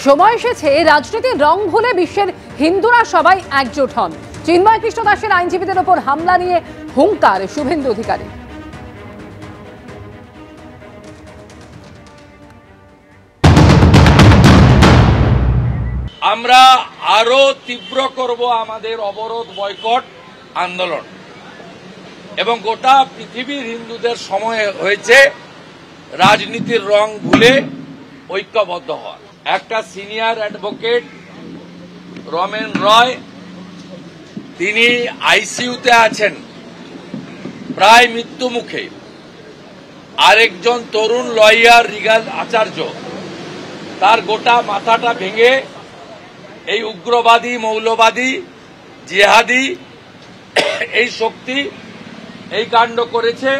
সময় এসেছে রাজনীতির রং ভুলে বিশ্বের হিন্দুরা সবাই একজোট হন। চিন্ময় কৃষ্ণ দাসের আইনজীবীদের ওপর হামলা নিয়ে হুঙ্কার শুভেন্দু অধিকারী। আমরা আরো তীব্র করব আমাদের অবরোধ বয়কট আন্দোলন এবং গোটা পৃথিবীর হিন্দুদের সময় হয়েছে রাজনীতির রং ভুলে ঐক্যবদ্ধ হওয়া। একটা সিনিয়র অ্যাডভোকেট রমেন রয়, তিনি আইসিইউতে আছেন, প্রায় মৃত্যু মুখে। আরেকজন তরুণ লয়ার রিগাল আচার্য, তার গোটা মাথাটা ভেঙে এই উগ্রবাদী, মৌলবাদী, জিহাদি এই শক্তি এই কাণ্ড করেছে।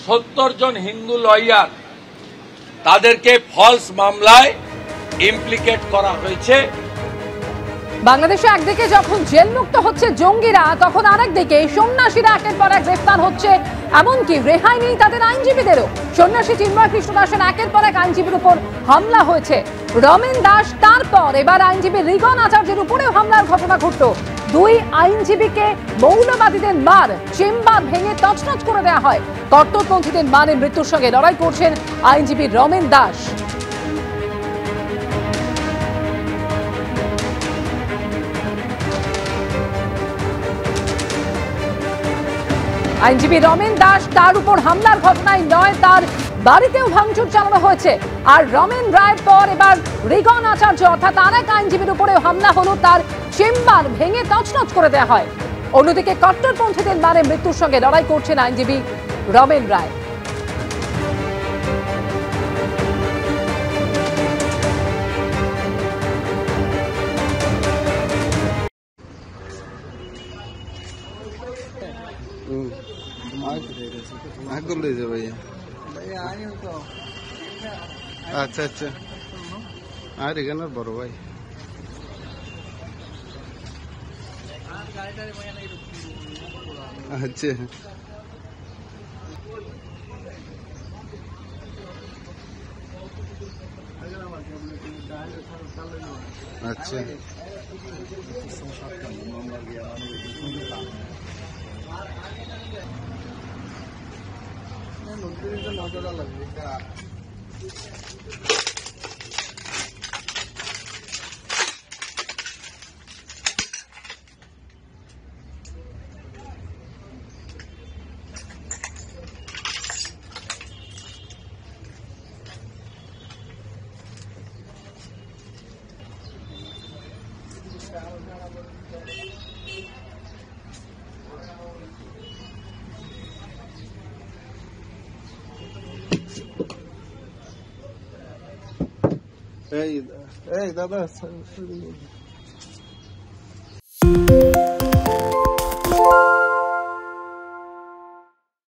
70 জন হিন্দু লয়ার, তাদেরকে ফলস মামলায় ইমপ্লিকেট করা হয়েছে। বাংলাদেশে একদিকে যখন জেলমুক্ত হচ্ছে জঙ্গিরা, তখন আরেকদিকে সন্ন্যাসীরা একের পর এক গ্রেফতার হচ্ছে, এমনকি রেহাই নেই তাদের আইনজীবীদেরও। সন্ন্যাসী চিন্ময় কৃষ্ণ দাসের একের পর এক আইনজীবীর উপর হামলা হয়েছে। রমেন দাস, তারপর এবার আইনজীবী রিগন আচার্যের উপরেও হামলার ঘটনা ঘটল। দুই আইনজীবীকে মৌলবাদীদের মার, চেম্বার ভেঙে তছনছ করে দেওয়া হয়। কট্টরপন্থীদের মানে মৃত্যুর সঙ্গে লড়াই করছেন আইনজীবী রমেন দাস। আইনজীবী রমেন দাস, তার উপর হামলার ঘটনায় নয়, তার বাড়িতেও ভাঙচুর চালানো হয়েছে। আর রমেন রায়ের পর এবার রিগন আচার্য অর্থাৎ আরেক আইনজীবীর উপরেও হামলা হলো, তার চেম্বার ভেঙে তছনছ করে দেওয়া হয়। অন্যদিকে কট্টরপন্থীদের মানে মৃত্যুর সঙ্গে লড়াই করছেন আইনজীবী রমেন রায়। আচ্ছা আচ্ছা, আর এখানে বড় ভাই আচ্ছা আচ্ছা মজা লাগবে। এই দাদা